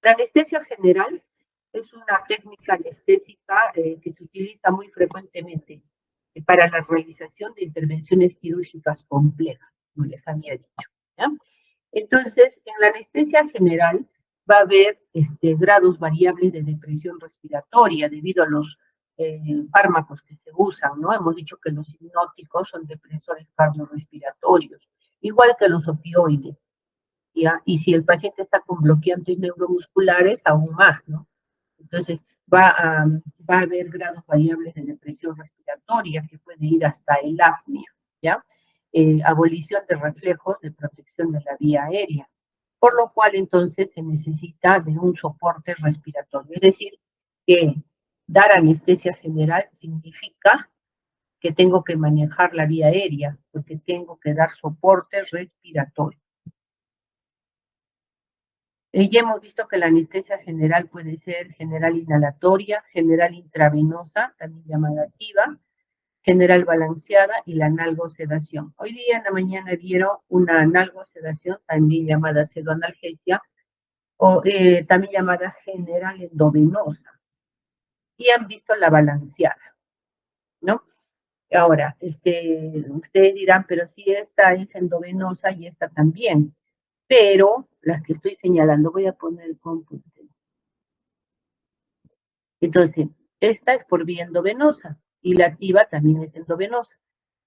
La anestesia general es una técnica anestésica que se utiliza muy frecuentemente para la realización de intervenciones quirúrgicas complejas, como les había dicho. ¿Ya? Entonces, en la anestesia general va a haber grados variables de depresión respiratoria debido a los fármacos que se usan, ¿no? Hemos dicho que los hipnóticos son depresores cardiorrespiratorios, igual que los opioides. ¿Ya? Y si el paciente está con bloqueantes neuromusculares, aún más, ¿no? Entonces, va a haber grados variables de depresión respiratoria que puede ir hasta el apnea, ¿ya? Abolición de reflejos de protección de la vía aérea, por lo cual entonces se necesita de un soporte respiratorio. Es decir, que dar anestesia general significa que tengo que manejar la vía aérea, porque tengo que dar soporte respiratorio. Ya hemos visto que la anestesia general puede ser general inhalatoria, general intravenosa, también llamada activa, general balanceada y la analgosedación. Hoy día en la mañana vieron una analgosedación, también llamada pseudoanalgesia, o también llamada general endovenosa. Y han visto la balanceada, ¿no? Ahora, ustedes dirán, pero si esta es endovenosa y esta también, pero las que estoy señalando, voy a poner el cómputo. Entonces, esta es por vía endovenosa y la activa también es endovenosa,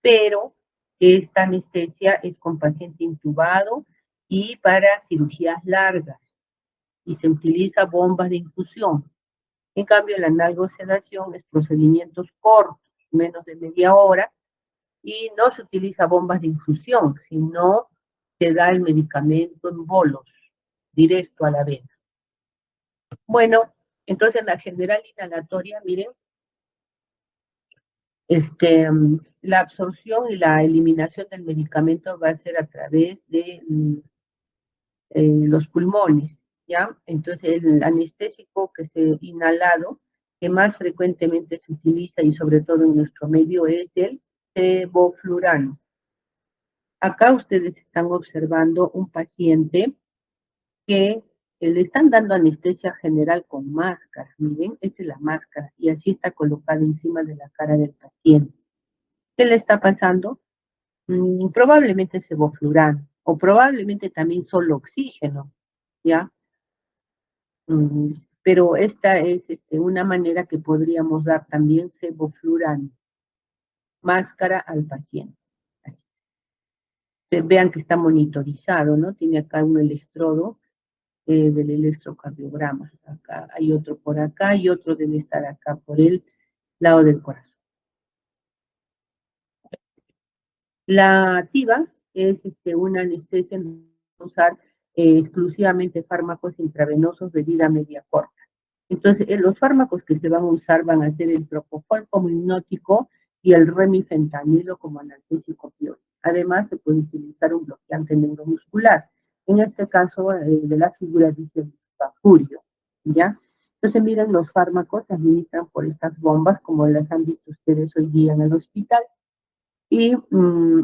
pero esta anestesia es con paciente intubado y para cirugías largas y se utiliza bombas de infusión. En cambio, la analgosedación es procedimientos cortos, menos de media hora, y no se utiliza bombas de infusión, sino se da el medicamento en bolos, directo a la vena. Bueno, entonces la general inhalatoria, miren, la absorción y la eliminación del medicamento va a ser a través de los pulmones, ¿ya? Entonces el anestésico que se inhalado, que más frecuentemente se utiliza y sobre todo en nuestro medio es el sevoflurano. Acá ustedes están observando un paciente que le están dando anestesia general con máscara, miren, esta es la máscara, y así está colocada encima de la cara del paciente. ¿Qué le está pasando? Probablemente sevoflurano, o probablemente también solo oxígeno, ¿ya? Pero esta es una manera que podríamos dar también sevoflurano, máscara al paciente. Vean que está monitorizado, ¿no? Tiene acá un electrodo del electrocardiograma. Acá hay otro por acá y otro debe estar acá por el lado del corazón. La activa es una anestesia en usar exclusivamente fármacos intravenosos de vida media corta. Entonces, los fármacos que se van a usar van a ser el propofol como hipnótico y el remifentanilo como analgésico opioide. Además, se puede utilizar un bloqueante neuromuscular. En este caso, de la figura dice Bafurio, ¿ya? Entonces, miren, los fármacos se administran por estas bombas, como las han visto ustedes hoy día en el hospital. Y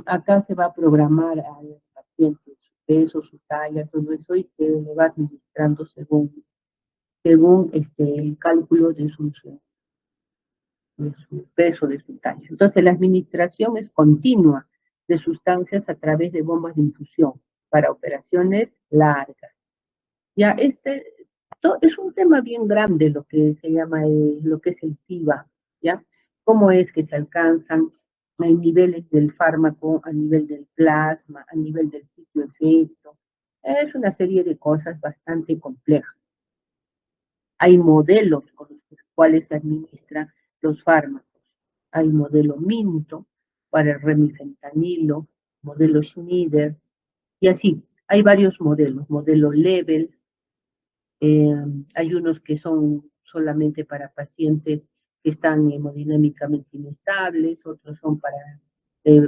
acá se va a programar al paciente su peso, su talla, todo eso, y se le va administrando según el cálculo de su peso, de su talla. Entonces, la administración es continua de sustancias a través de bombas de infusión para operaciones largas. Ya, es un tema bien grande lo que se llama, lo que es el TIVA, ¿ya? Cómo es que se alcanzan niveles del fármaco, a nivel del plasma, a nivel del sitio efecto. Es una serie de cosas bastante complejas. Hay modelos con los cuales se administran los fármacos. Hay modelo Minto para el remifentanilo, modelo Schneider, y así. Hay varios modelos, modelo Level, hay unos que son solamente para pacientes que están hemodinámicamente inestables, otros son para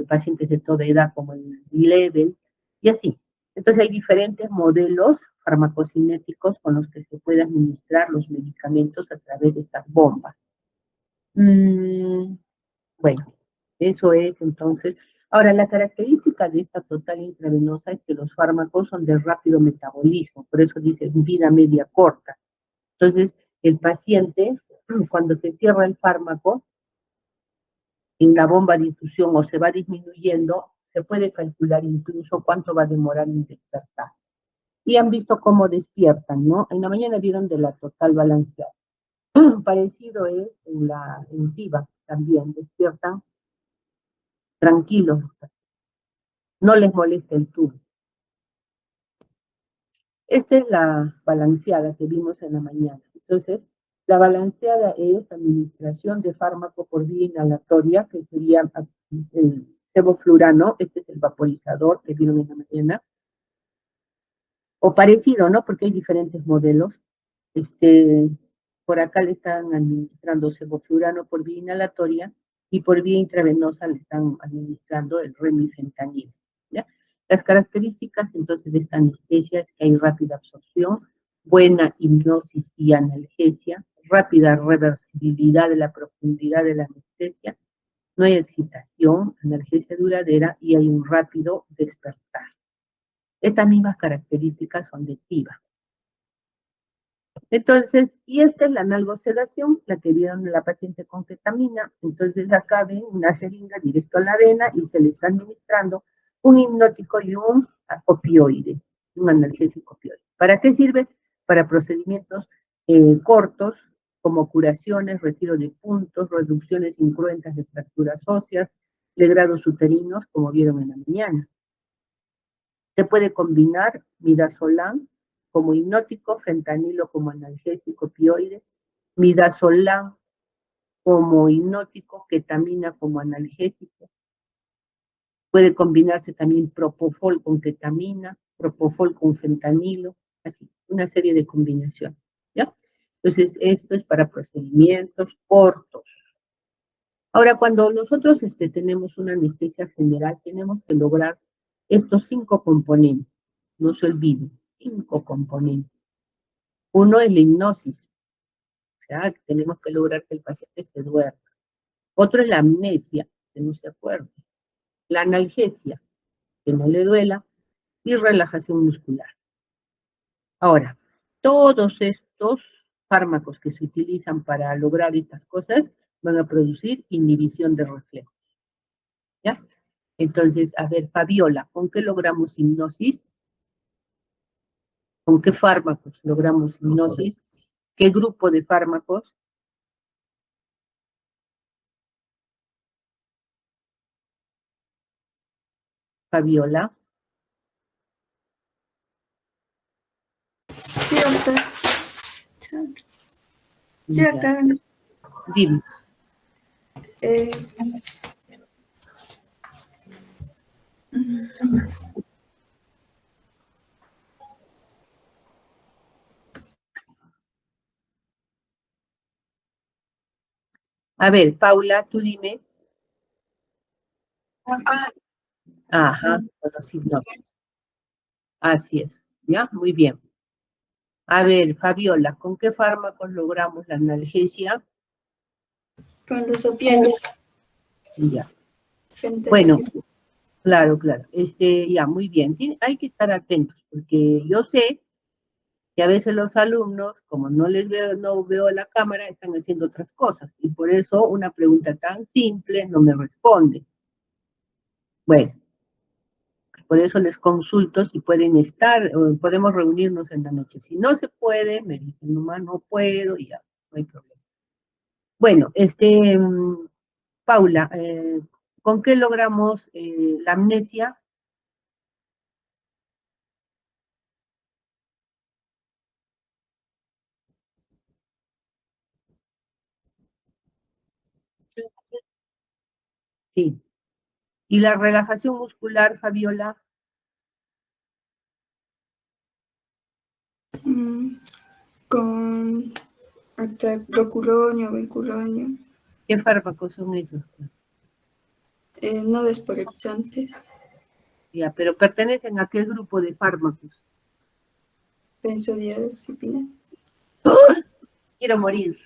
pacientes de toda edad como el Level, y así. Entonces hay diferentes modelos farmacocinéticos con los que se puede administrar los medicamentos a través de estas bombas. Bueno, eso es entonces. Ahora, la característica de esta total intravenosa es que los fármacos son de rápido metabolismo, por eso dice vida media corta. Entonces, el paciente, cuando se cierra el fármaco en la bomba de infusión o se va disminuyendo, se puede calcular incluso cuánto va a demorar en despertar. Y han visto cómo despiertan, ¿no? En la mañana vieron de la total balanceada. Parecido es en TIVA también, despiertan tranquilos, no les molesta el tubo. Esta es la balanceada que vimos en la mañana. Entonces, la balanceada es administración de fármaco por vía inhalatoria, que sería el sevoflurano, este es el vaporizador que vieron en la mañana, o parecido, ¿no? Porque hay diferentes modelos. Por acá le están administrando sevoflurano por vía inhalatoria y por vía intravenosa le están administrando el remifentanil. ¿Ya? Las características entonces de esta anestesia es que hay rápida absorción, buena hipnosis y analgesia, rápida reversibilidad de la profundidad de la anestesia, no hay excitación, analgesia duradera y hay un rápido despertar. Estas mismas características son de TIVA. Entonces, y esta es la analgosedación, la que vieron en la paciente con ketamina. Entonces, acá ven una jeringa directo a la vena y se le está administrando un hipnótico y un opioide, un analgésico opioide. ¿Para qué sirve? Para procedimientos cortos, como curaciones, retiro de puntos, reducciones incruentas de fracturas óseas, de grados uterinos, como vieron en la mañana. Se puede combinar midazolam como hipnótico, fentanilo como analgésico opioide, midazolam como hipnótico, ketamina como analgésico. Puede combinarse también propofol con ketamina, propofol con fentanilo, así, una serie de combinaciones, ¿ya? Entonces, esto es para procedimientos cortos. Ahora, cuando nosotros tenemos una anestesia general, tenemos que lograr estos 5 componentes. No se olviden, 5 componentes. Uno es la hipnosis, o sea, tenemos que lograr que el paciente se duerma. Otro es la amnesia, que no se acuerde. La analgesia, que no le duela. Y relajación muscular. Ahora, todos estos fármacos que se utilizan para lograr estas cosas van a producir inhibición de reflejos. ¿Ya? Entonces, a ver, Fabiola, ¿con qué logramos hipnosis? ¿Con qué fármacos logramos hipnosis? ¿Qué grupo de fármacos? Fabiola. Sí, doctor. Sí, doctor. Dime. A ver, Paula, tú dime. Ajá, bueno, sí, no. Así es, ¿ya? Muy bien. A ver, Fabiola, ¿con qué fármacos logramos la analgesia? Con los opioides. Ya. Fentanilo. Bueno, claro, claro. Ya, muy bien. Hay que estar atentos, porque yo sé que a veces los alumnos, como no les veo, no veo la cámara, están haciendo otras cosas. Y por eso una pregunta tan simple no me responde. Bueno, por eso les consulto si pueden estar, o podemos reunirnos en la noche. Si no se puede, me dicen, nomás no puedo y ya, no hay problema. Bueno, Paula, ¿con qué logramos la amnesia? Sí. ¿Y la relajación muscular, Fabiola? Con hidroculonio, vinculonio. ¿Qué fármacos son esos? No despolarizantes. Ya, pero pertenecen a qué grupo de fármacos. Benzodiazepina. Quiero morir.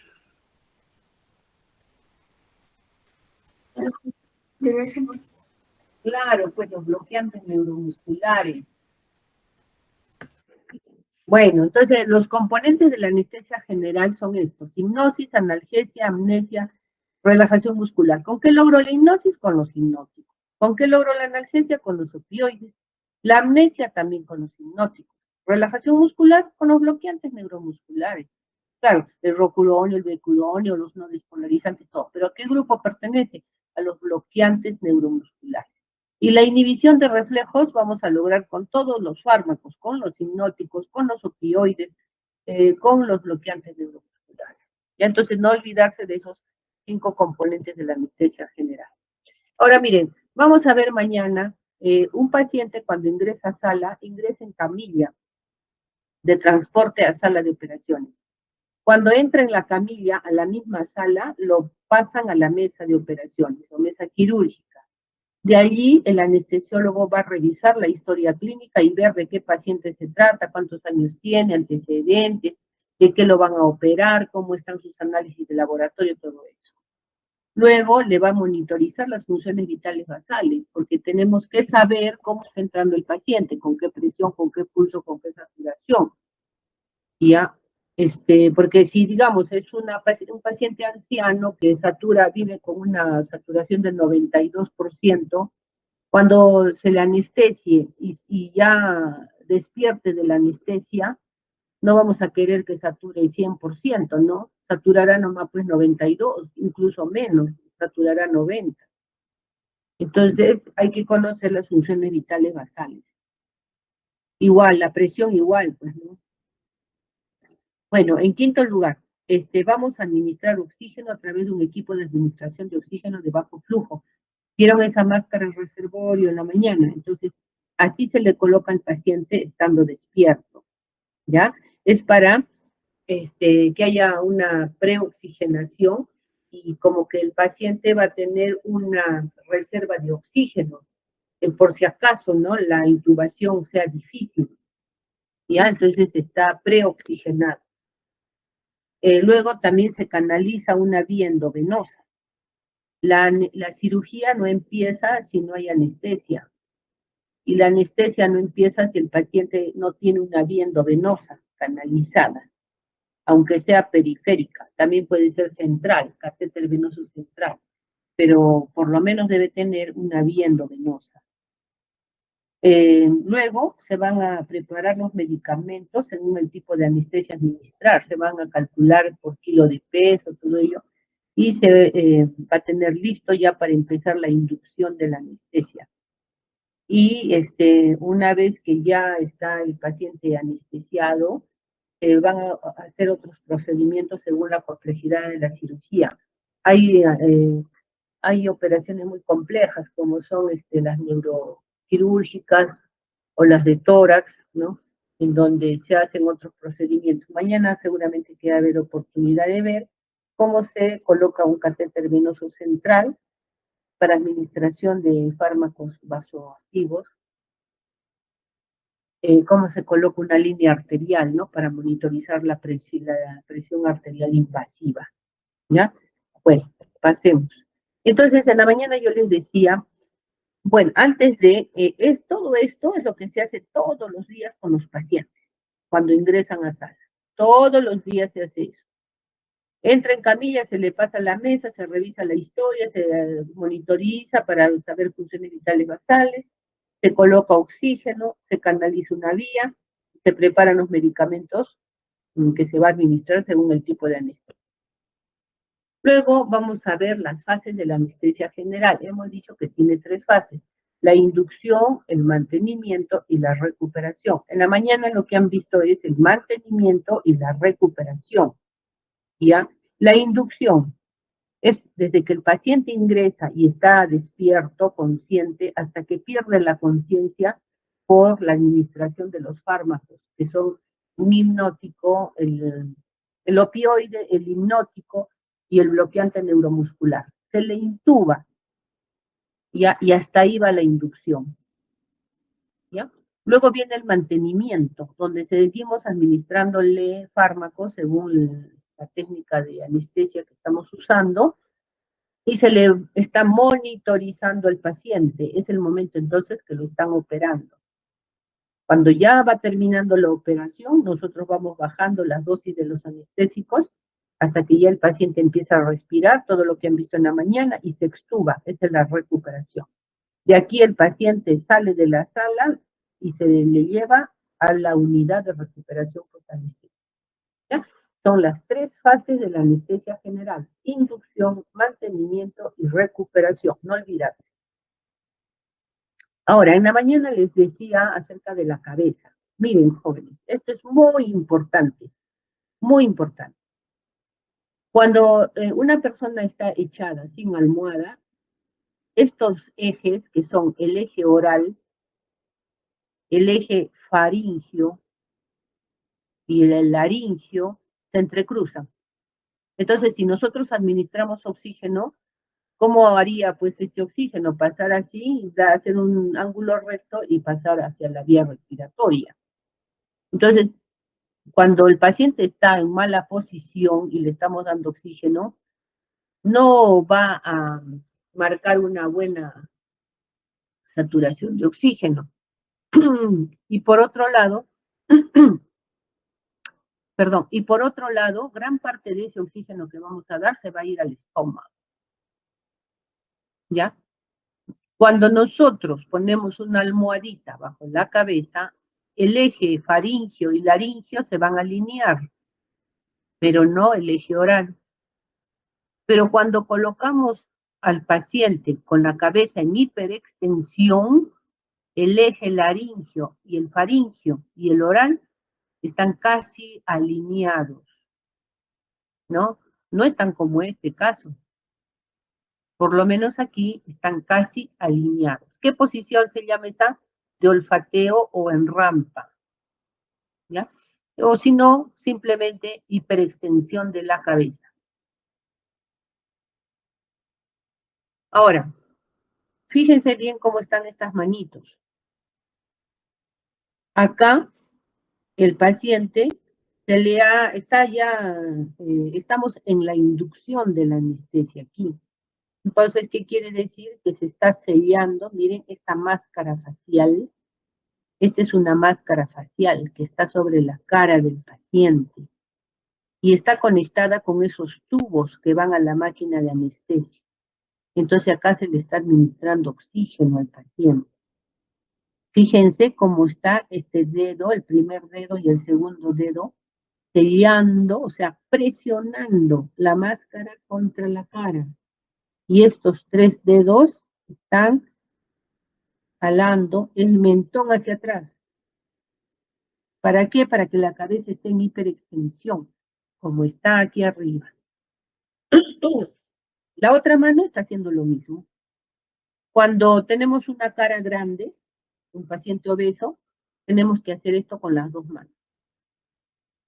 Relajan. Claro, pues los bloqueantes neuromusculares. Bueno, entonces los componentes de la anestesia general son estos: hipnosis, analgesia, amnesia, relajación muscular. ¿Con qué logro la hipnosis? Con los hipnóticos. ¿Con qué logro la analgesia? Con los opioides. La amnesia también con los hipnóticos. Relajación muscular con los bloqueantes neuromusculares. Claro, el rocuronio, el becuronio, los no despolarizantes, todo. ¿Pero a qué grupo pertenece? A los bloqueantes neuromusculares. Y la inhibición de reflejos vamos a lograr con todos los fármacos, con los hipnóticos, con los opioides, con los bloqueantes neuromusculares. Ya entonces no olvidarse de esos 5 componentes de la anestesia general. Ahora miren, vamos a ver mañana un paciente cuando ingresa a sala, ingresa en camilla de transporte a sala de operaciones. Cuando entra en la camilla a la misma sala, lo pasan a la mesa de operaciones o mesa quirúrgica. De allí, el anestesiólogo va a revisar la historia clínica y ver de qué paciente se trata, cuántos años tiene, antecedentes, de qué lo van a operar, cómo están sus análisis de laboratorio, todo eso. Luego le va a monitorizar las funciones vitales basales, porque tenemos que saber cómo está entrando el paciente, con qué presión, con qué pulso, con qué saturación. ¿Ya? Porque si, digamos, es un paciente anciano que vive con una saturación del 92%, cuando se le anestesie y ya despierte de la anestesia, no vamos a querer que sature el 100%, ¿no? Saturará nomás pues 92, incluso menos, saturará 90. Entonces hay que conocer las funciones vitales basales. Igual, la presión igual, pues, ¿no? Bueno, en quinto lugar, vamos a administrar oxígeno a través de un equipo de administración de oxígeno de bajo flujo. Vieron esa máscara en reservorio en la mañana, entonces así se le coloca al paciente estando despierto, ¿ya? Es para que haya una preoxigenación y como que el paciente va a tener una reserva de oxígeno, por si acaso, ¿no? La intubación sea difícil, ¿ya? Entonces está preoxigenado. Luego también se canaliza una vía endovenosa. La cirugía no empieza si no hay anestesia. Y la anestesia no empieza si el paciente no tiene una vía endovenosa canalizada, aunque sea periférica. También puede ser central, catéter venoso central, pero por lo menos debe tener una vía endovenosa. Luego se van a preparar los medicamentos según el tipo de anestesia a administrar, se van a calcular por kilo de peso, todo ello, y se va a tener listo ya para empezar la inducción de la anestesia. Y una vez que ya está el paciente anestesiado, van a hacer otros procedimientos según la complejidad de la cirugía. Hay operaciones muy complejas como son las neuroquirúrgicas o las de tórax, ¿no? En donde se hacen otros procedimientos. Mañana seguramente que va a haber oportunidad de ver cómo se coloca un catéter venoso central para administración de fármacos vasoactivos, cómo se coloca una línea arterial, ¿no? Para monitorizar la presión arterial invasiva, ¿ya? Bueno, pasemos. Entonces, en la mañana yo les decía, bueno, antes de, todo esto es lo que se hace todos los días con los pacientes, cuando ingresan a sala. Todos los días se hace eso. Entra en camilla, se le pasa a la mesa, se revisa la historia, se monitoriza para saber funciones vitales basales, se coloca oxígeno, se canaliza una vía, se preparan los medicamentos que se va a administrar según el tipo de anestesia. Luego vamos a ver las fases de la anestesia general. Hemos dicho que tiene 3 fases: la inducción, el mantenimiento y la recuperación. En la mañana lo que han visto es el mantenimiento y la recuperación. ¿Ya? La inducción es desde que el paciente ingresa y está despierto, consciente, hasta que pierde la conciencia por la administración de los fármacos, que son un hipnótico, el opioide, el hipnótico y el bloqueante neuromuscular. Se le intuba, ¿ya? Y hasta ahí va la inducción, ¿ya? Luego viene el mantenimiento, donde seguimos administrándole fármacos según la técnica de anestesia que estamos usando, y se le está monitorizando al paciente. Es el momento entonces que lo están operando, Cuando ya va terminando la operación, nosotros vamos bajando las dosis de los anestésicos hasta que ya el paciente empieza a respirar todo lo que han visto en la mañana y se extuba. Esa es la recuperación. De aquí el paciente sale de la sala y se le lleva a la unidad de recuperación post-anestésica. ¿Ya? Son las 3 fases de la anestesia general: inducción, mantenimiento y recuperación. No olvidarse. Ahora, en la mañana les decía acerca de la cabeza. Miren, jóvenes, esto es muy importante, muy importante. Cuando una persona está echada sin almohada, estos ejes, que son el eje oral, el eje faringio y el laringio, se entrecruzan. Entonces, si nosotros administramos oxígeno, ¿cómo haría pues este oxígeno? Pasar así, hacer un ángulo recto y pasar hacia la vía respiratoria. Entonces, cuando el paciente está en mala posición y le estamos dando oxígeno, no va a marcar una buena saturación de oxígeno. Y por otro lado, perdón, y por otro lado, gran parte de ese oxígeno que vamos a dar se va a ir al estómago. ¿Ya? Cuando nosotros ponemos una almohadita bajo la cabeza, el eje faringio y laringio se van a alinear, pero no el eje oral. Pero cuando colocamos al paciente con la cabeza en hiperextensión, el eje laringio y el faringio y el oral están casi alineados, ¿no? No están como este caso. Por lo menos aquí están casi alineados. ¿Qué posición se llama esa? De olfateo o en rampa, ¿ya? O si no, simplemente hiperextensión de la cabeza. Ahora, fíjense bien cómo están estas manitos. Acá, el paciente estamos en la inducción de la anestesia aquí. Entonces, ¿qué quiere decir? Que se está sellando, miren, esta máscara facial. Esta es una máscara facial que está sobre la cara del paciente y está conectada con esos tubos que van a la máquina de anestesia. Entonces acá se le está administrando oxígeno al paciente. Fíjense cómo está este dedo, el primer dedo y el segundo dedo, sellando, o sea, presionando la máscara contra la cara. Y estos 3 dedos están jalando el mentón hacia atrás. ¿Para qué? Para que la cabeza esté en hiperextensión, como está aquí arriba. La otra mano está haciendo lo mismo. Cuando tenemos una cara grande, un paciente obeso, tenemos que hacer esto con las 2 manos.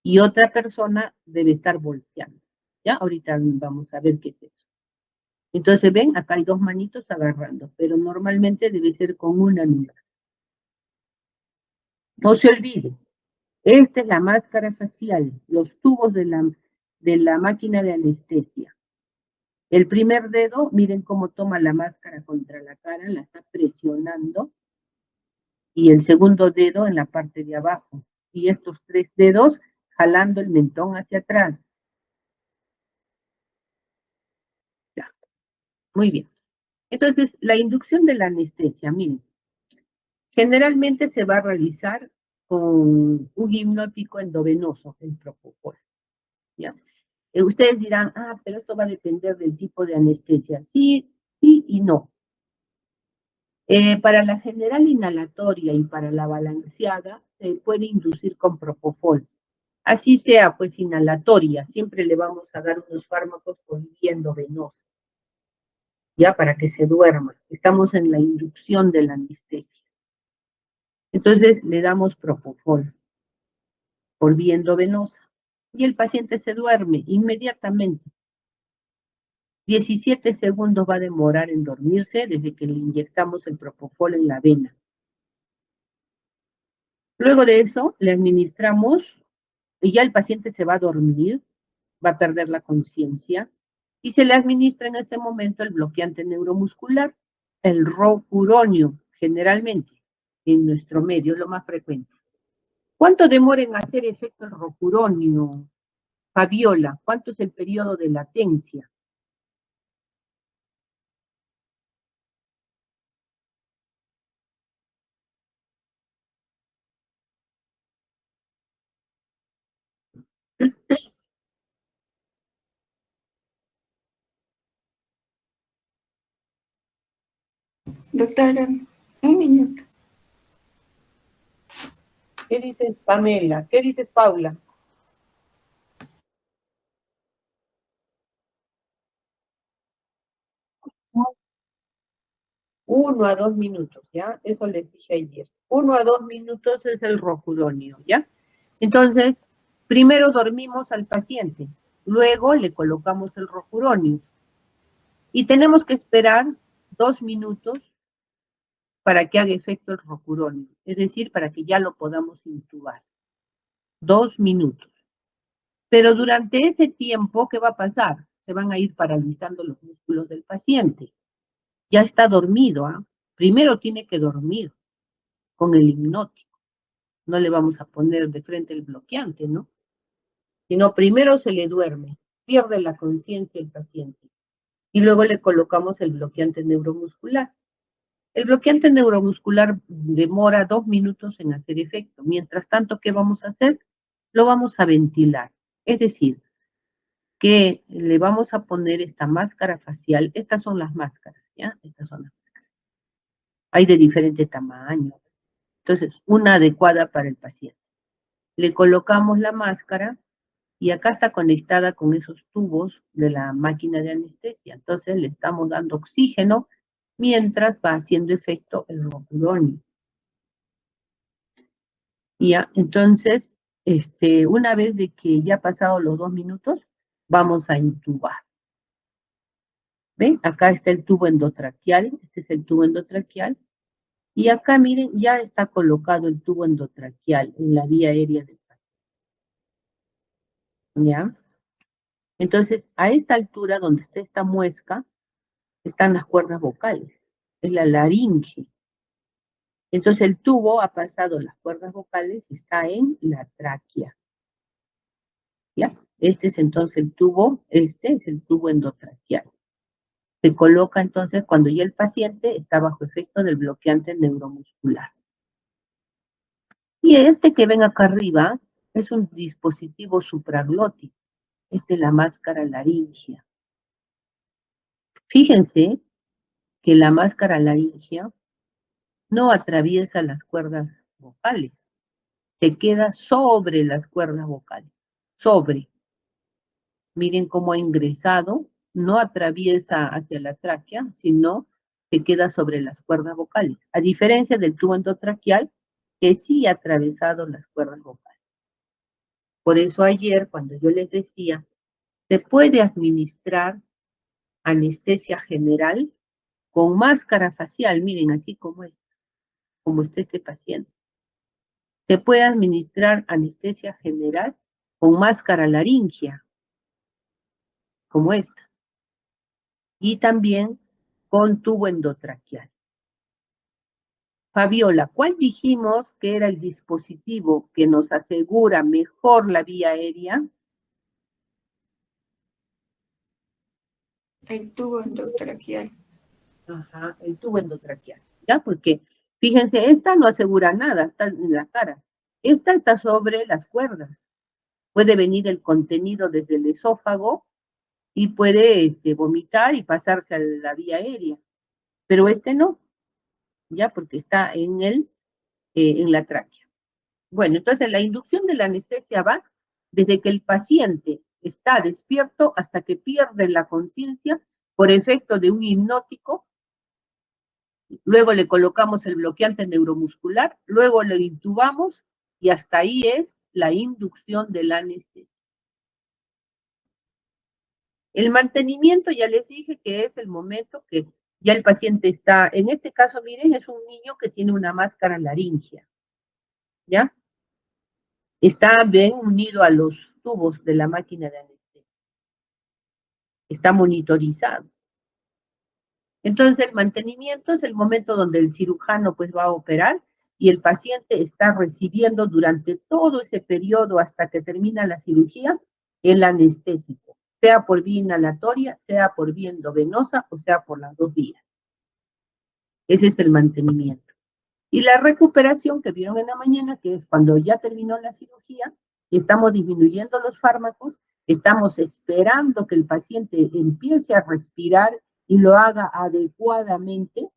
Y otra persona debe estar volteando. ¿Ya? Ahorita vamos a ver qué es eso. Entonces, ven, acá hay 2 manitos agarrando, pero normalmente debe ser con una nuca. No se olvide, esta es la máscara facial, los tubos de la máquina de anestesia. El primer dedo, miren cómo toma la máscara contra la cara, la está presionando. Y el segundo dedo en la parte de abajo. Y estos 3 dedos jalando el mentón hacia atrás. Ya. Muy bien. Entonces, la inducción de la anestesia, miren, generalmente se va a realizar con un hipnótico endovenoso, el propofol. ¿Ya? Ustedes dirán, pero esto va a depender del tipo de anestesia. Sí, sí y no. Para la general inhalatoria y para la balanceada se puede inducir con propofol. Así sea, pues inhalatoria, siempre le vamos a dar unos fármacos con vía endovenosa, ya para que se duerma. Estamos en la inducción de la anestesia. Entonces le damos propofol por vía endovenosa y el paciente se duerme inmediatamente. 17 segundos va a demorar en dormirse desde que le inyectamos el propofol en la vena. Luego de eso, le administramos y ya el paciente se va a dormir, va a perder la conciencia y se le administra en ese momento el bloqueante neuromuscular, el rocuronio, generalmente en nuestro medio, lo más frecuente. ¿Cuánto demora en hacer efecto el rocuronio? Fabiola, ¿cuánto es el periodo de latencia? Doctora, un minuto. ¿Qué dices, Pamela? ¿Qué dices, Paula? 1 a 2 minutos, ¿ya? Eso les dije ayer. 1 a 2 minutos es el rocuronio, ¿ya? Entonces, primero dormimos al paciente, luego le colocamos el rocuronio y tenemos que esperar 2 minutos para que haga efecto el rocuronio, es decir, para que ya lo podamos intubar. 2 minutos. Pero durante ese tiempo, ¿qué va a pasar? Se van a ir paralizando los músculos del paciente. Ya está dormido, ¿ah? Primero tiene que dormir con el hipnótico. No le vamos a poner de frente el bloqueante, ¿no? Sino primero se le duerme, pierde la conciencia el paciente y luego le colocamos el bloqueante neuromuscular. El bloqueante neuromuscular demora 2 minutos en hacer efecto. Mientras tanto, ¿qué vamos a hacer? Lo vamos a ventilar. Es decir, que le vamos a poner esta máscara facial. Estas son las máscaras, ¿ya? Estas son las máscaras. Hay de diferente tamaño. Entonces, una adecuada para el paciente. Le colocamos la máscara y acá está conectada con esos tubos de la máquina de anestesia. Entonces, le estamos dando oxígeno mientras va haciendo efecto el rocuronio. Ya, entonces, una vez de que ya ha pasado los 2 minutos, vamos a intubar. ¿Ven? Acá está el tubo endotraqueal, este es el tubo endotraqueal, y acá miren, ya está colocado el tubo endotraqueal en la vía aérea del paciente. ¿Ya? Entonces, a esta altura, donde está esta muesca, están las cuerdas vocales, es la laringe. Entonces, el tubo ha pasado las cuerdas vocales y está en la tráquea. ¿Ya? Este es entonces el tubo, este es el tubo endotraqueal. Se coloca entonces cuando ya el paciente está bajo efecto del bloqueante neuromuscular. Y este que ven acá arriba es un dispositivo supraglótico. Esta es la máscara laringea. Fíjense que la máscara laringea no atraviesa las cuerdas vocales, se queda sobre las cuerdas vocales, sobre. Miren cómo ha ingresado, no atraviesa hacia la tráquea, sino se queda sobre las cuerdas vocales, a diferencia del tubo endotraqueal, que sí ha atravesado las cuerdas vocales. Por eso ayer, cuando yo les decía, se puede administrar anestesia general con máscara facial, miren, así como está este paciente. Se puede administrar anestesia general con máscara laringea, como esta, y también con tubo endotraqueal. Fabiola, ¿cuál dijimos que era el dispositivo que nos asegura mejor la vía aérea? El tubo endotraqueal. Ajá, el tubo endotraqueal, ¿ya? Porque, fíjense, esta no asegura nada, está en la cara. Esta está sobre las cuerdas. Puede venir el contenido desde el esófago y puede vomitar y pasarse a la vía aérea. Pero este no, ¿ya? Porque está en la tráquea. Bueno, entonces la inducción de la anestesia va desde que el paciente está despierto hasta que pierde la conciencia por efecto de un hipnótico, luego le colocamos el bloqueante neuromuscular, luego lo intubamos y hasta ahí es la inducción de la anestesia. El mantenimiento, ya les dije que es el momento que ya el paciente está, en este caso, miren, es un niño que tiene una máscara laringea, ¿ya? Está bien unido a los tubos de la máquina de anestesia. Está monitorizado. Entonces, el mantenimiento es el momento donde el cirujano pues va a operar y el paciente está recibiendo durante todo ese periodo hasta que termina la cirugía el anestésico, sea por vía inhalatoria, sea por vía endovenosa o sea por las dos vías. Ese es el mantenimiento. Y la recuperación que vieron en la mañana, que es cuando ya terminó la cirugía y estamos disminuyendo los fármacos, estamos esperando que el paciente empiece a respirar y lo haga adecuadamente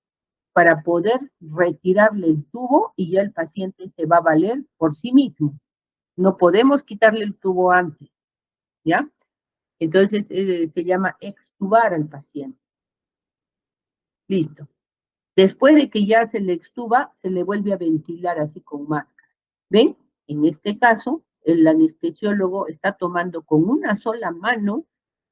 para poder retirarle el tubo y ya el paciente se va a valer por sí mismo. No podemos quitarle el tubo antes, ¿ya? Entonces se llama extubar al paciente. Listo. Después de que ya se le extuba, se le vuelve a ventilar así con máscara. ¿Ven? En este caso, el anestesiólogo está tomando con una sola mano,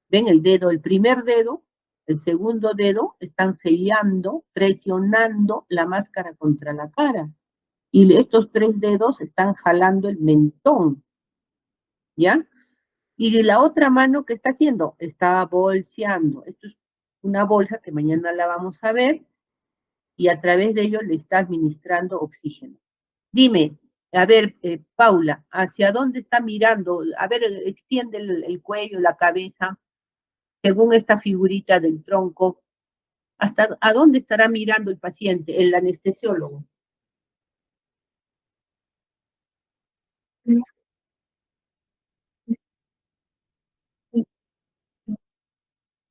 ven el dedo, el primer dedo, el segundo dedo, están sellando, presionando la máscara contra la cara. Y estos tres dedos están jalando el mentón, ¿ya? Y de la otra mano, ¿qué está haciendo? Está bolseando. Esto es una bolsa que mañana la vamos a ver, y a través de ello le está administrando oxígeno. Dime, a ver, Paula, ¿hacia dónde está mirando? A ver, extiende el cuello, la cabeza, según esta figurita del tronco. ¿Hasta a dónde estará mirando el paciente, el anestesiólogo?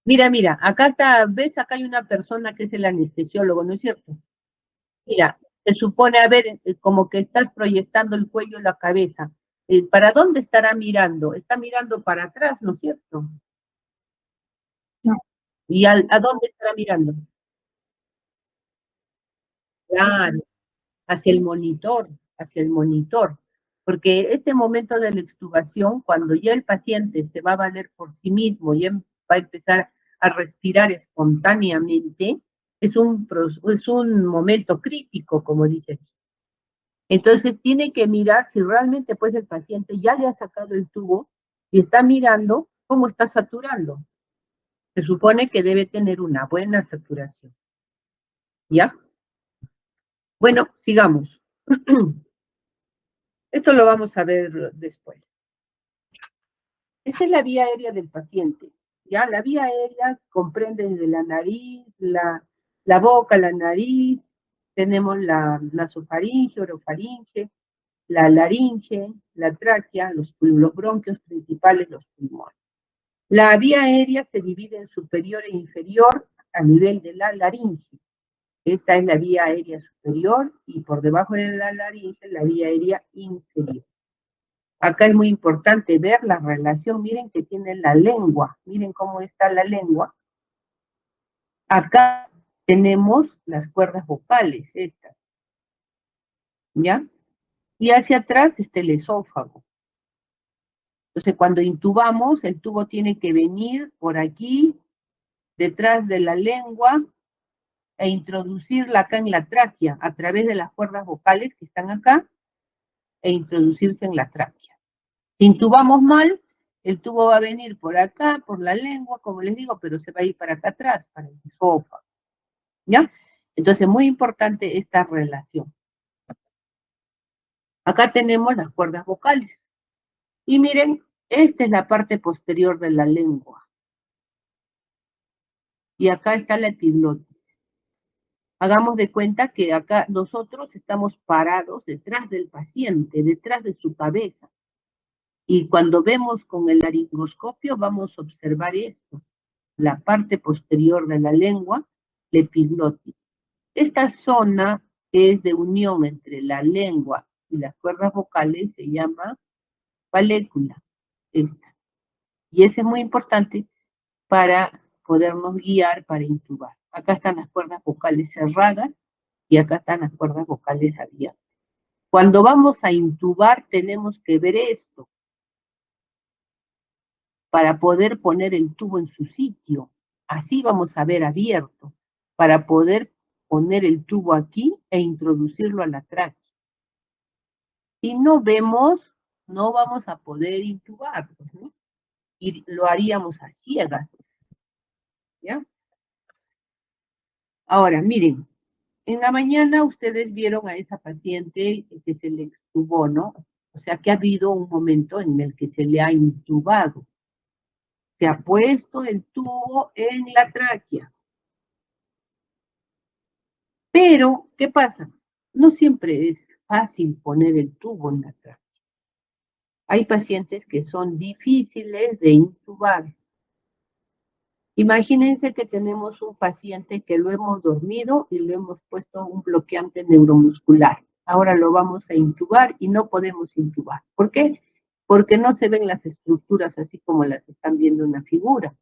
Mira, mira, acá está, ¿ves? Acá hay una persona que es el anestesiólogo, ¿no es cierto? Mira, se supone, a ver, como que estás proyectando el cuello y la cabeza. ¿Para dónde estará mirando? Está mirando para atrás, ¿no es cierto? No. ¿Y a dónde estará mirando? Claro, hacia el monitor, hacia el monitor. Porque este momento de la extubación, cuando ya el paciente se va a valer por sí mismo y va a empezar a respirar espontáneamente, es un momento crítico, como dice. Entonces tiene que mirar si realmente pues el paciente ya le ha sacado el tubo y está mirando cómo está saturando. Se supone que debe tener una buena saturación. ¿Ya? Bueno, sigamos. Esto lo vamos a ver después. Esa es la vía aérea del paciente. ¿Ya? La vía aérea comprende desde la nariz, la boca, la nariz, tenemos la nasofaringe, orofaringe, la laringe, la tráquea, los bronquios principales, los pulmones. La vía aérea se divide en superior e inferior a nivel de la laringe. Esta es la vía aérea superior y por debajo de la laringe la vía aérea inferior. Acá es muy importante ver la relación, miren que tiene la lengua, miren cómo está la lengua. Acá tenemos las cuerdas vocales, estas, ¿ya? Y hacia atrás está el esófago. Entonces, cuando intubamos, el tubo tiene que venir por aquí, detrás de la lengua, e introducirla acá en la tráquea, a través de las cuerdas vocales que están acá, e introducirse en la tráquea. Si intubamos mal, el tubo va a venir por acá, por la lengua, como les digo, pero se va a ir para acá atrás, para el esófago, ¿ya? Entonces, muy importante esta relación. Acá tenemos las cuerdas vocales. Y miren, esta es la parte posterior de la lengua. Y acá está la epiglotis. Hagamos de cuenta que acá nosotros estamos parados detrás del paciente, detrás de su cabeza. Y cuando vemos con el laringoscopio vamos a observar esto, la parte posterior de la lengua, la epiglotis. Esta zona es de unión entre la lengua y las cuerdas vocales, se llama palécula. Esta. Y eso es muy importante para podernos guiar para intubar. Acá están las cuerdas vocales cerradas y acá están las cuerdas vocales abiertas. Cuando vamos a intubar tenemos que ver esto para poder poner el tubo en su sitio. Así vamos a ver abierto, para poder poner el tubo aquí e introducirlo a la tráquea. Si no vemos, no vamos a poder intubar, ¿no? Y lo haríamos a ciegas, ¿ya? Ahora, miren, En la mañana ustedes vieron a esa paciente que se le extubó, ¿no? O sea que ha habido un momento en el que se le ha intubado. Se ha puesto el tubo en la tráquea. Pero, ¿qué pasa? No siempre es fácil poner el tubo en la tráquea. Hay pacientes que son difíciles de intubar. Imagínense que tenemos un paciente que lo hemos dormido y le hemos puesto un bloqueante neuromuscular. Ahora lo vamos a intubar y no podemos intubar. ¿Por qué? Porque no se ven las estructuras así como las están viendo en la figura.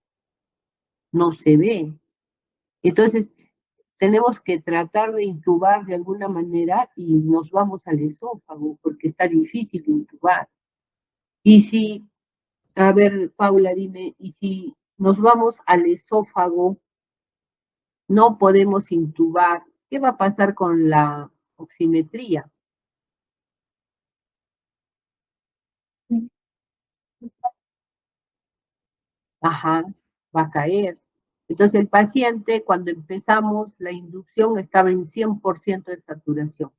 No se ve. Entonces, tenemos que tratar de intubar de alguna manera y nos vamos al esófago porque está difícil intubar. Y si, a ver, Paula, dime, y si nos vamos al esófago, no podemos intubar, ¿qué va a pasar con la oximetría? Ajá, va a caer. Entonces el paciente, cuando empezamos la inducción, estaba en 100% de saturación.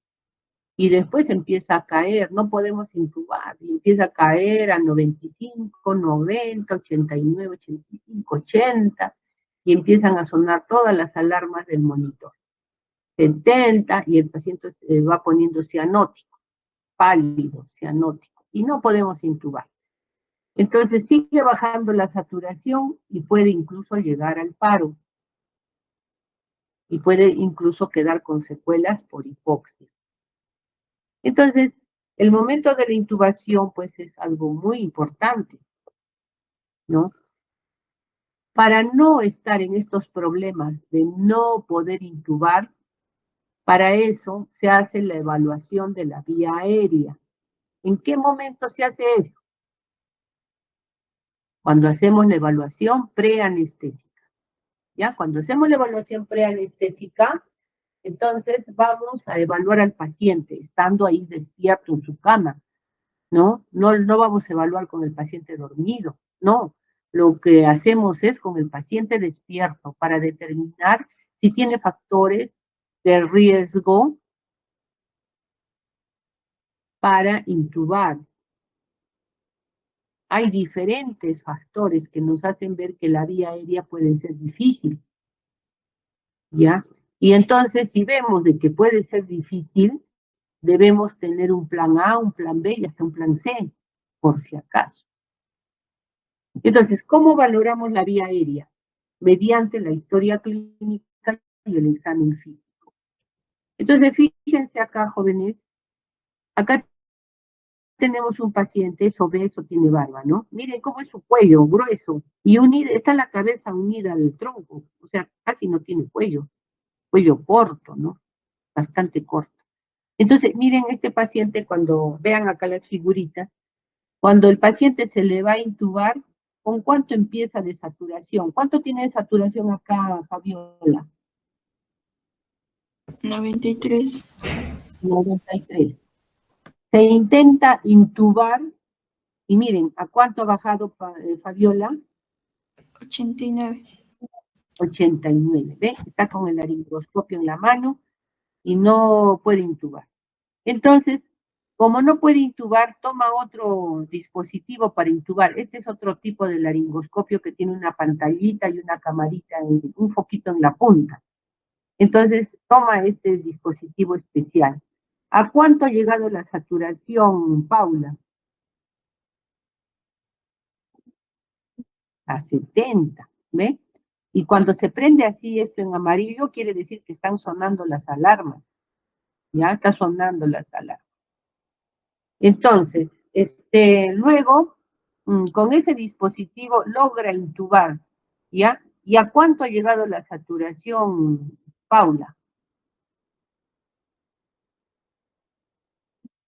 Y después empieza a caer, no podemos intubar, y empieza a caer a 95, 90, 89, 85, 80, y empiezan a sonar todas las alarmas del monitor. 70, y el paciente se va poniendo cianótico, pálido, cianótico, y no podemos intubar. Entonces sigue bajando la saturación y puede incluso llegar al paro, y puede incluso quedar con secuelas por hipoxia. Entonces, el momento de la intubación, pues, es algo muy importante, ¿no? Para no estar en estos problemas de no poder intubar, para eso se hace la evaluación de la vía aérea. ¿En qué momento se hace eso? Cuando hacemos la evaluación preanestésica, ¿ya? Cuando hacemos la evaluación preanestésica, entonces vamos a evaluar al paciente, estando ahí despierto en su cama, ¿no? No vamos a evaluar con el paciente dormido, no. Lo que hacemos es con el paciente despierto para determinar si tiene factores de riesgo para intubar. Hay diferentes factores que nos hacen ver que la vía aérea puede ser difícil, ¿ya? Y entonces, si vemos de que puede ser difícil, debemos tener un plan A, un plan B y hasta un plan C, por si acaso. Entonces, ¿cómo valoramos la vía aérea? Mediante la historia clínica y el examen físico. Entonces, fíjense acá, jóvenes, acá tenemos un paciente, es obeso, tiene barba, ¿no? Miren cómo es su cuello, grueso, y unida, está la cabeza unida al tronco, o sea, casi no tiene cuello corto, ¿no? Bastante corto. Entonces, miren este paciente, cuando vean acá las figuritas, cuando el paciente se le va a intubar, ¿con cuánto empieza de saturación? ¿Cuánto tiene de saturación acá, Fabiola? 93. 93. Se intenta intubar, y miren, ¿a cuánto ha bajado Fabiola? 89. 89. ¿Ven? Está con el laringoscopio en la mano y no puede intubar. Entonces, como no puede intubar, toma otro dispositivo para intubar. Este es otro tipo de laringoscopio que tiene una pantallita y una camarita, un foquito en la punta. Entonces, toma este dispositivo especial. ¿A cuánto ha llegado la saturación, Paula? A 70, ¿ve? Y cuando se prende así esto en amarillo, quiere decir que están sonando las alarmas. Ya está sonando las alarmas. Entonces, luego, con ese dispositivo logra intubar, ¿ya? ¿Y a cuánto ha llegado la saturación, Paula?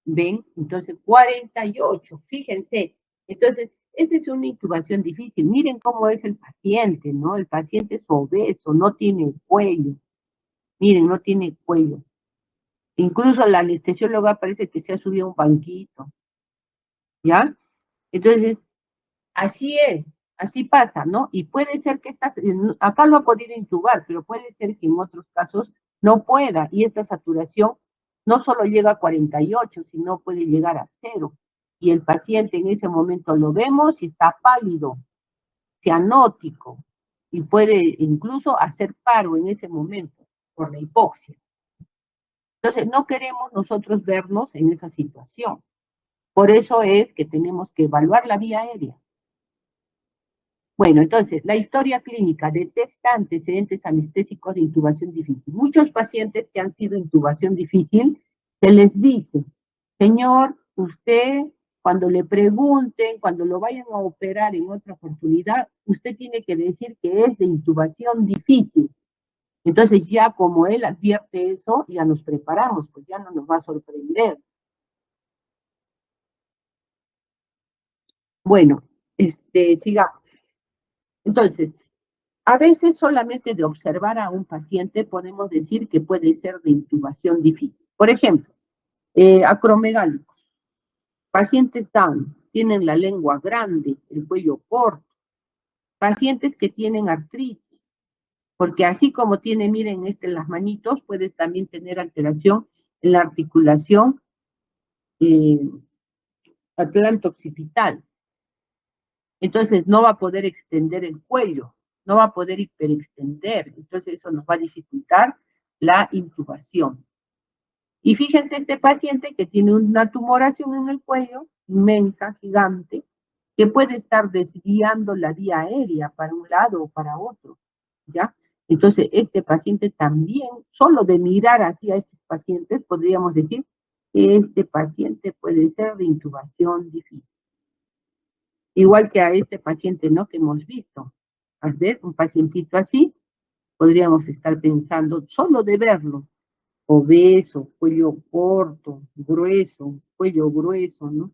¿Ven? Entonces, 48, fíjense. Entonces, esta es una intubación difícil. Miren cómo es el paciente, ¿no? El paciente es obeso, no tiene cuello. Miren, no tiene cuello. Incluso la anestesióloga parece que se ha subido a un banquito, ¿ya? Entonces, así es, así pasa, ¿no? Y puede ser que acá lo ha podido intubar, pero puede ser que en otros casos no pueda, y esta saturación no solo llega a 48, sino puede llegar a 0. Y el paciente en ese momento lo vemos y está pálido, cianótico, y puede incluso hacer paro en ese momento por la hipoxia. Entonces, no queremos nosotros vernos en esa situación. Por eso es que tenemos que evaluar la vía aérea. Bueno, entonces, la historia clínica detecta antecedentes anestésicos de intubación difícil. Muchos pacientes que han sido intubación difícil, se les dice, señor, usted, cuando le pregunten, cuando lo vayan a operar en otra oportunidad, usted tiene que decir que es de intubación difícil. Entonces, ya como él advierte eso, ya nos preparamos, pues ya no nos va a sorprender. Bueno, sigamos. Entonces, a veces solamente de observar a un paciente podemos decir que puede ser de intubación difícil. Por ejemplo, acromegálicos, pacientes Down, tienen la lengua grande, el cuello corto, pacientes que tienen artritis, porque así como tiene, miren, las manitos, puede también tener alteración en la articulación eh, atlanto-occipital. Entonces no va a poder extender el cuello, no va a poder hiperextender, entonces eso nos va a dificultar la intubación. Y fíjense este paciente que tiene una tumoración en el cuello, inmensa, gigante, que puede estar desviando la vía aérea para un lado o para otro, ¿ya? Entonces, este paciente también, solo de mirar hacia estos pacientes, podríamos decir que este paciente puede ser de intubación difícil. Igual que a este paciente, ¿no? Que hemos visto. Al ver un pacientito así, podríamos estar pensando, solo de verlo, obeso, cuello corto, grueso, cuello grueso, ¿no?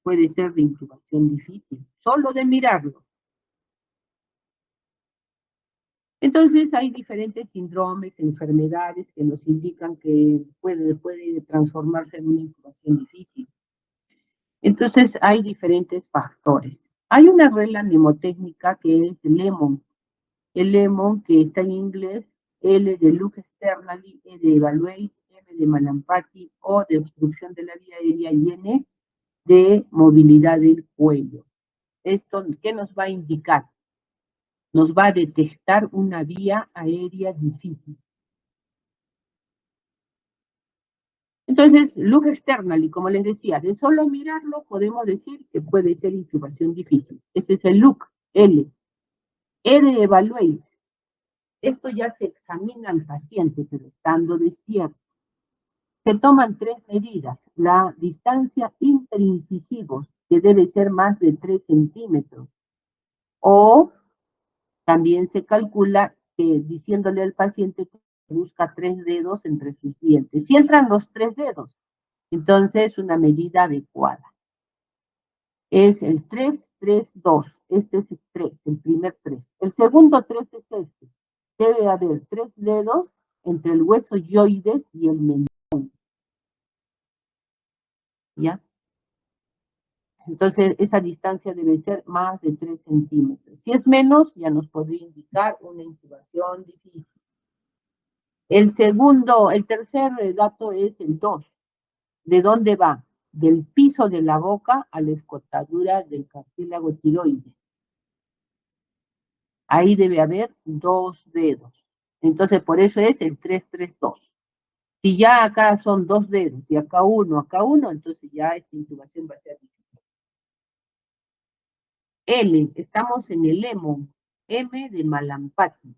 Puede ser de intubación difícil, solo de mirarlo. Entonces hay diferentes síndromes, enfermedades que nos indican que puede transformarse en una intubación difícil. Entonces hay diferentes factores. Hay una regla mnemotécnica que es Lemon. El Lemon, que está en inglés, L de look externally, E de evaluate, M de malampathy, O de obstrucción de la vía aérea y N de movilidad del cuello. ¿Esto qué nos va a indicar? Nos va a detectar una vía aérea difícil. Entonces, look externally, como les decía, de solo mirarlo podemos decir que puede ser intubación difícil. Ese es el look, L. E de evaluate. Esto ya se examina al paciente, pero estando despierto. Se toman 3 medidas. La distancia interincisivos, que debe ser más de 3 centímetros. O también se calcula que diciéndole al paciente que busca 3 dedos entre sus dientes. Si entran los 3 dedos, entonces es una medida adecuada. Es el 3-3-2. Este es el 3, el primer 3. El segundo 3 es este. Debe haber 3 dedos entre el hueso yoides y el mentón. ¿Ya? Entonces, esa distancia debe ser más de 3 centímetros. Si es menos, ya nos podría indicar una intubación difícil. El tercer dato es el 2. ¿De dónde va? Del piso de la boca a la escotadura del cartílago tiroides. Ahí debe haber 2 dedos. Entonces, por eso es el 3-3-2. Si ya acá son 2 dedos y acá uno, entonces ya esta intubación va a ser difícil. M, estamos en el Lemon, M de malampathy.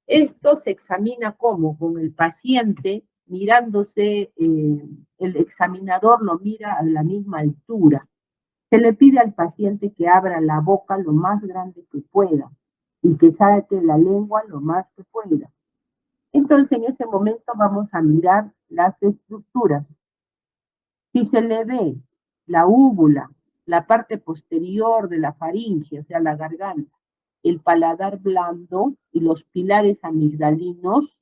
Esto se examina como con el paciente mirándose, el examinador lo mira a la misma altura. Se le pide al paciente que abra la boca lo más grande que pueda y que saque la lengua lo más que pueda. Entonces, en ese momento vamos a mirar las estructuras. Si se le ve la úvula, la parte posterior de la faringe, o sea, la garganta, el paladar blando y los pilares amigdalinos,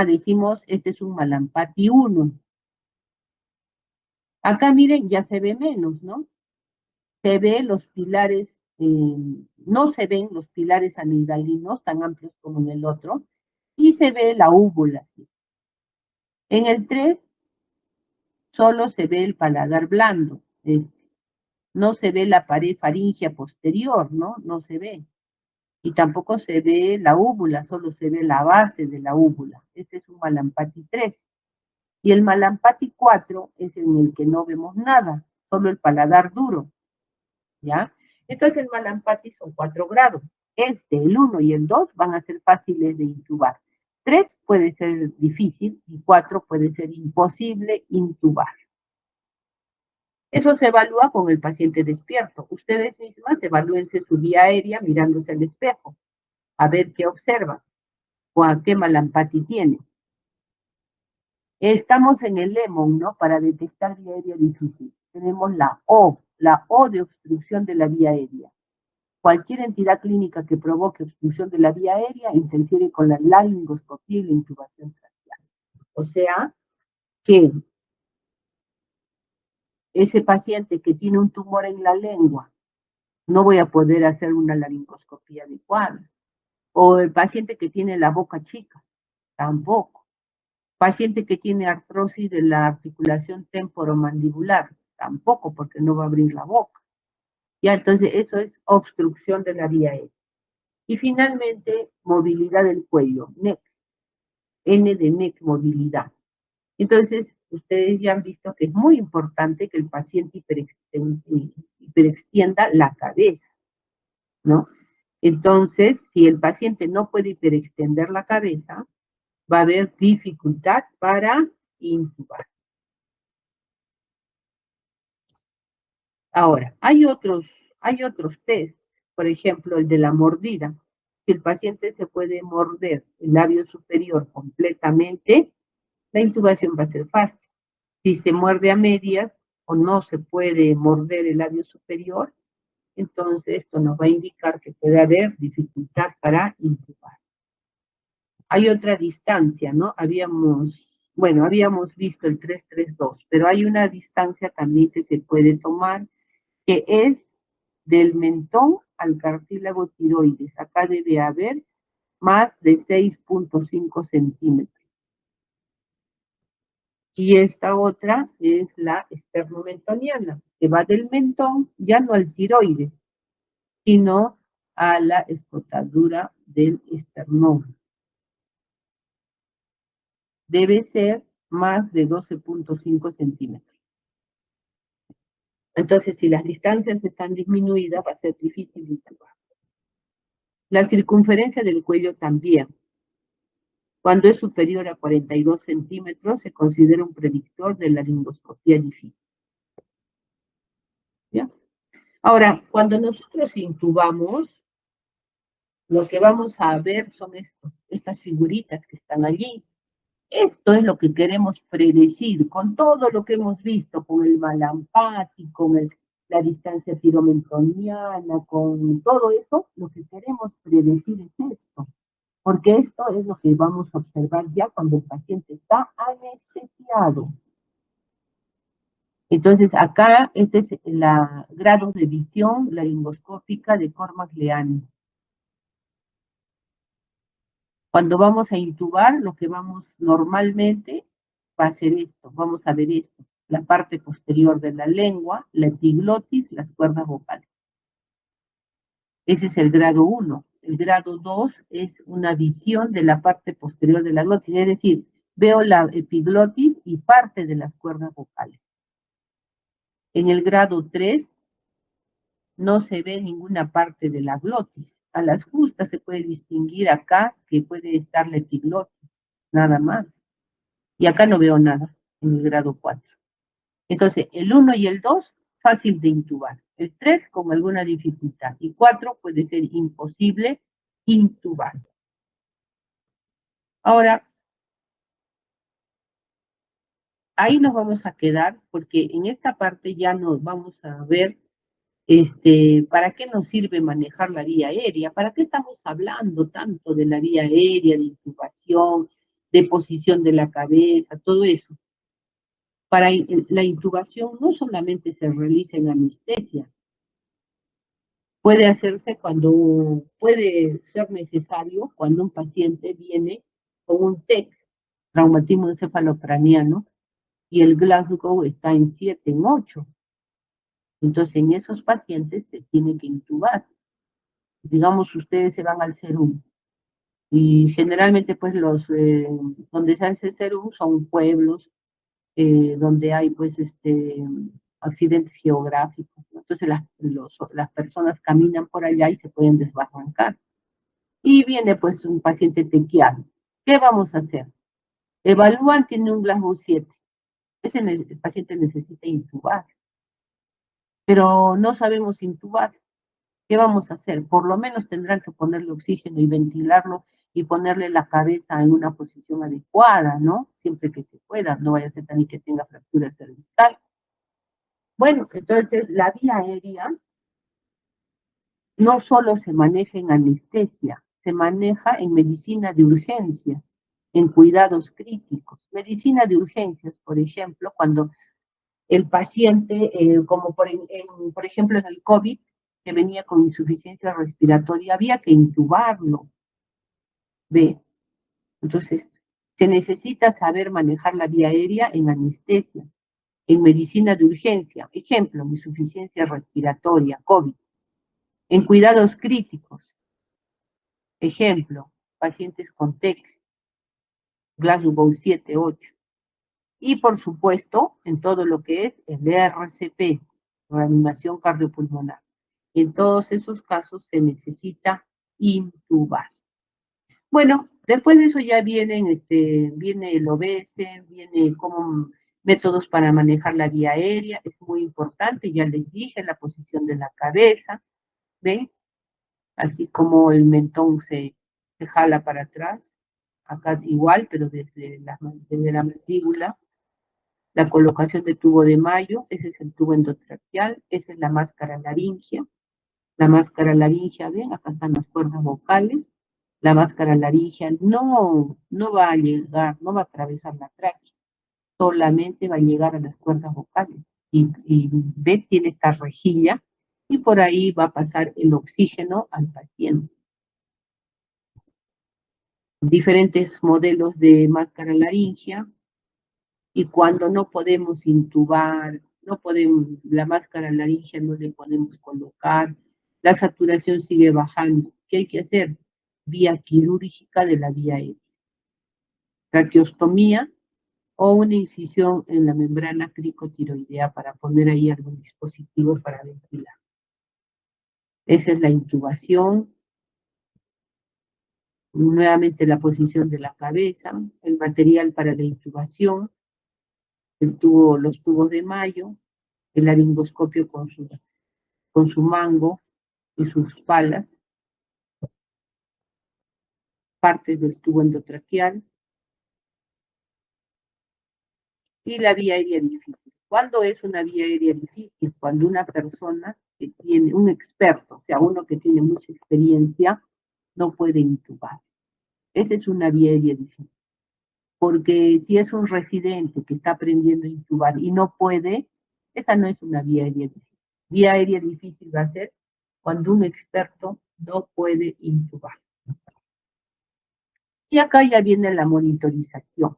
decimos, este es un malampathy 1. Acá miren, ya se ve menos, ¿no? Se ve los pilares, no se ven los pilares amigdalinos tan amplios como en el otro, y se ve la úvula. ¿Sí? En el 3 solo se ve el paladar blando, no se ve la pared faríngea posterior, ¿no? No se ve. Y tampoco se ve la úvula, solo se ve la base de la úvula. Este es un Malampati 3. Y el Malampati 4 es en el que no vemos nada, solo el paladar duro, ¿ya? Entonces el Malampati son 4 grados. El 1 y el 2 van a ser fáciles de intubar. 3 puede ser difícil y 4 puede ser imposible intubar. Eso se evalúa con el paciente despierto. Ustedes mismas evalúense su vía aérea mirándose al espejo, a ver qué observan o a qué Malampati tiene. Estamos en el Lemon, ¿no? Para detectar vía aérea difícil. Tenemos la O de obstrucción de la vía aérea. Cualquier entidad clínica que provoque obstrucción de la vía aérea interfiere con la laringoscopía y la intubación tracheal. O sea, que ese paciente que tiene un tumor en la lengua, no voy a poder hacer una laringoscopía adecuada. O el paciente que tiene la boca chica, tampoco. Paciente que tiene artrosis de la articulación temporomandibular, tampoco, porque no va a abrir la boca. Ya, entonces eso es obstrucción de la vía aérea. Y finalmente, movilidad del cuello, NEC, N de NEC, movilidad. Entonces, ustedes ya han visto que es muy importante que el paciente hiperextienda la cabeza, ¿no? Entonces, si el paciente no puede hiperextender la cabeza, va a haber dificultad para intubar. Ahora, hay otros test, por ejemplo, el de la mordida. Si el paciente se puede morder el labio superior completamente, la intubación va a ser fácil. Si se muerde a medias o no se puede morder el labio superior, entonces esto nos va a indicar que puede haber dificultad para intubar. Hay otra distancia, ¿no? Habíamos visto el 332, pero hay una distancia también que se puede tomar, que es del mentón al cartílago tiroides. Acá debe haber más de 6.5 centímetros. Y esta otra es la esternomentoniana, que va del mentón, ya no al tiroides, sino a la escotadura del esternón. Debe ser más de 12.5 centímetros. Entonces, si las distancias están disminuidas, va a ser difícil intubar. La circunferencia del cuello también. Cuando es superior a 42 centímetros, se considera un predictor de laringoscopía difícil. ¿Ya? Ahora, cuando nosotros intubamos, lo que vamos a ver son estas figuritas que están allí. Esto es lo que queremos predecir con todo lo que hemos visto, con el Malampati, con la distancia tiromentoniana, con todo eso, lo que queremos predecir es esto, porque esto es lo que vamos a observar ya cuando el paciente está anestesiado. Entonces, acá este es el grado de visión laringoscópica de Cormack-Leani. Cuando vamos a intubar, lo que vamos normalmente va a ser esto, vamos a ver esto, la parte posterior de la lengua, la epiglotis, las cuerdas vocales. Ese es el grado 1. El grado 2 es una visión de la parte posterior de la glotis, es decir, veo la epiglotis y parte de las cuerdas vocales. En el grado 3 no se ve ninguna parte de la glotis. A las justas se puede distinguir acá que puede estar la epiglotis, nada más. Y acá no veo nada en el grado 4. Entonces, el 1 y el 2, fácil de intubar. El 3 con alguna dificultad. Y 4 puede ser imposible intubar. Ahora, ahí nos vamos a quedar porque en esta parte ya nos vamos a ver ¿para qué nos sirve manejar la vía aérea? ¿Para qué estamos hablando tanto de la vía aérea, de intubación, de posición de la cabeza, todo eso? Para la intubación no solamente se realiza en anestesia, puede hacerse puede ser necesario cuando un paciente viene con un TEC, traumatismo encefalocraniano, y el Glasgow está en 7, en 8. Entonces, en esos pacientes se tiene que intubar. Digamos, ustedes se van al Serum, y generalmente, pues, donde se hace Serum son pueblos, donde hay, pues, accidentes geográficos, ¿no? Entonces, las personas caminan por allá y se pueden desbarrancar. Y viene, pues, un paciente tequiano. ¿Qué vamos a hacer? Evalúan, tiene un Glasgow 7. El paciente necesita intubar, pero no sabemos intubar. ¿Qué vamos a hacer? Por lo menos tendrán que ponerle oxígeno y ventilarlo y ponerle la cabeza en una posición adecuada, ¿no? Siempre que se pueda, no vaya a ser también que tenga fractura cervical. Bueno, entonces la vía aérea no solo se maneja en anestesia, se maneja en medicina de urgencia, en cuidados críticos. Medicina de urgencias, por ejemplo, cuando el paciente, como por ejemplo en el COVID, que venía con insuficiencia respiratoria, había que intubarlo. ¿Ve? Entonces, se necesita saber manejar la vía aérea en anestesia, en medicina de urgencia. Ejemplo, insuficiencia respiratoria, COVID. En cuidados críticos, ejemplo, pacientes con TEC, Glasgow 7, 8. Y por supuesto, en todo lo que es el RCP, reanimación cardiopulmonar. En todos esos casos se necesita intubar. Bueno, después de eso ya viene el OBS, viene como métodos para manejar la vía aérea, es muy importante, ya les dije, la posición de la cabeza, ¿ven? Así como el mentón se jala para atrás, acá igual, pero desde la mandíbula, la colocación de tubo de Mayo, ese es el tubo endotraqueal, esa es la máscara laringea. La máscara laringea, ven, acá están las cuerdas vocales. La máscara laringea no va a llegar, no va a atravesar la tráquea, solamente va a llegar a las cuerdas vocales. Y ves, tiene esta rejilla y por ahí va a pasar el oxígeno al paciente. Diferentes modelos de máscara laringea, y cuando no podemos intubar, no podemos, la máscara laringea no le podemos colocar, la saturación sigue bajando. ¿Qué hay que hacer? Vía quirúrgica de la vía aérea. Traqueostomía o una incisión en la membrana cricotiroidea para poner ahí algún dispositivo para ventilar. Esa es la intubación. Nuevamente la posición de la cabeza, el material para la intubación, los tubos de Mayo, el laringoscopio con su mango y sus palas, partes del tubo endotraqueal y la vía aérea difícil. ¿Cuándo es una vía aérea difícil? Cuando una persona que tiene, un experto, o sea, uno que tiene mucha experiencia, no puede intubar. Esa es una vía aérea difícil. Porque si es un residente que está aprendiendo a intubar y no puede, esa no es una vía aérea difícil. Vía aérea difícil va a ser cuando un experto no puede intubar. Y acá ya viene la monitorización.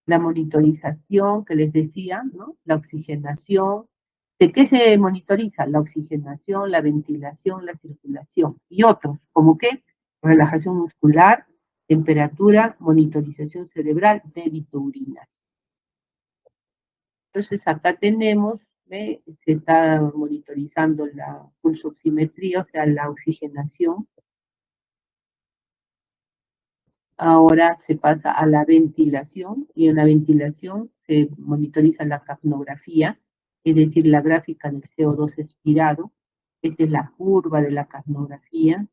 La monitorización que les decía, ¿no? La oxigenación. ¿De qué se monitoriza? La oxigenación, la ventilación, la circulación y otros, como que relajación muscular, temperatura, monitorización cerebral, débito urinario. Entonces acá tenemos, ¿ve? Se está monitorizando la pulsoximetría, o sea, la oxigenación. Ahora se pasa a la ventilación y en la ventilación se monitoriza la capnografía, es decir, la gráfica del CO2 expirado. Esta es la curva de la capnografía.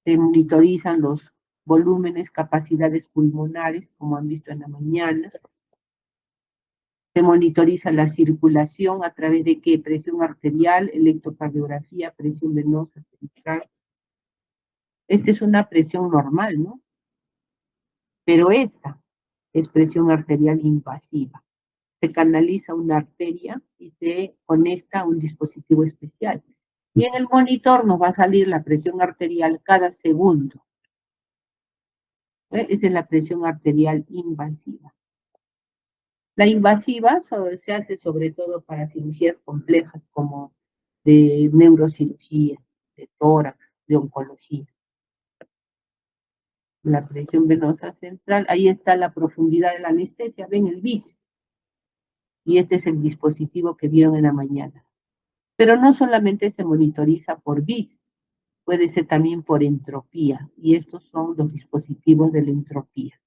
Se monitorizan los volúmenes, capacidades pulmonares, como han visto en la mañana. Se monitoriza la circulación a través de qué? Presión arterial, electrocardiografía, presión venosa central. Esta es una presión normal, ¿no? Pero esta es presión arterial invasiva. Se canaliza una arteria y se conecta a un dispositivo especial. Y en el monitor nos va a salir la presión arterial cada segundo. Esa es la presión arterial invasiva. La invasiva se hace sobre todo para cirugías complejas como de neurocirugía, de tórax, de oncología. La presión venosa central, ahí está la profundidad de la anestesia, ven el BIS. Y este es el dispositivo que vieron en la mañana. Pero no solamente se monitoriza por BIS, puede ser también por entropía, y estos son los dispositivos de la entropía.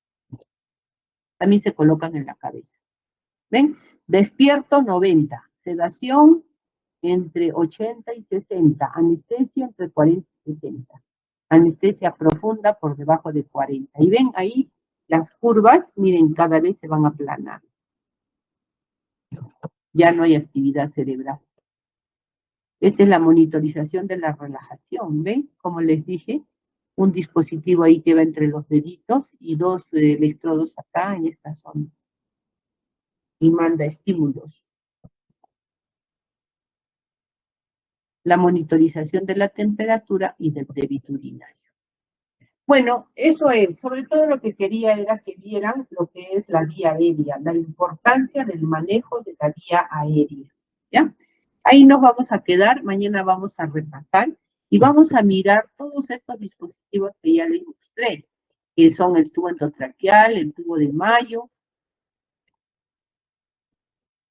También se colocan en la cabeza. ¿Ven? Despierto 90, sedación entre 80 y 60, anestesia entre 40 y 60, anestesia profunda por debajo de 40. Y ven ahí las curvas, miren, cada vez se van aplanando. Ya no hay actividad cerebral. Esta es la monitorización de la relajación, ¿ven? Como les dije, un dispositivo ahí que va entre los deditos y dos electrodos acá en esta zona. Y manda estímulos. La monitorización de la temperatura y del débito urinario. Bueno, eso es, sobre todo lo que quería era que vieran lo que es la vía aérea, la importancia del manejo de la vía aérea, ¿ya? Ahí nos vamos a quedar, mañana vamos a repasar y vamos a mirar todos estos dispositivos que ya les mostré, que son el tubo endotraqueal, el tubo de Mayo,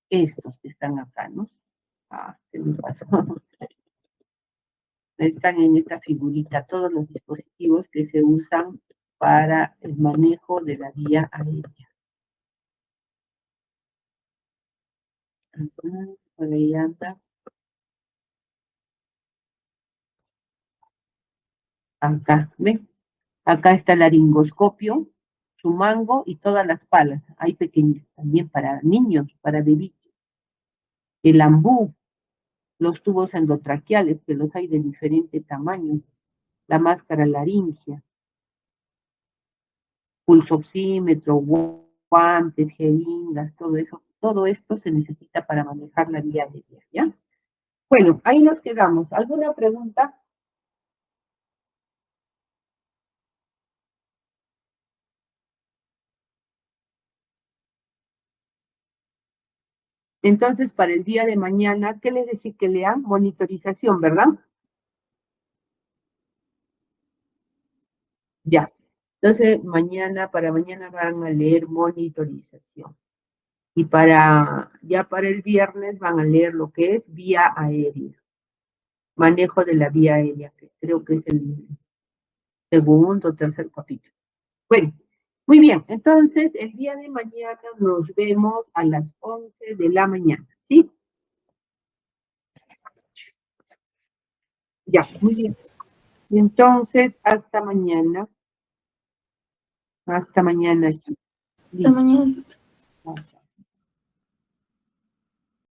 estos que están acá, ¿no? ¿Qué me pasó? Están en esta figurita todos los dispositivos que se usan para el manejo de la vía aérea. Por ahí anda. Acá, ¿ven? Acá está el laringoscopio, su mango y todas las palas. Hay pequeños también para niños, para bebitos. El ambú, los tubos endotraqueales, que los hay de diferente tamaño. La máscara laringea. Pulsoxímetro, guantes, jeringas, todo eso. Todo esto se necesita para manejar la vía aérea, ¿ya? Bueno, ahí nos quedamos. ¿Alguna pregunta? Entonces, para el día de mañana, ¿qué les decía que lean? Monitorización, ¿verdad? Ya. Entonces, para mañana van a leer monitorización. Y ya para el viernes van a leer lo que es vía aérea. Manejo de la vía aérea, que creo que es el segundo o tercer capítulo. Bueno, muy bien. Entonces, el día de mañana nos vemos a las 11 de la mañana, ¿sí? Ya, muy bien. Entonces, hasta mañana. Hasta mañana. Hasta mañana.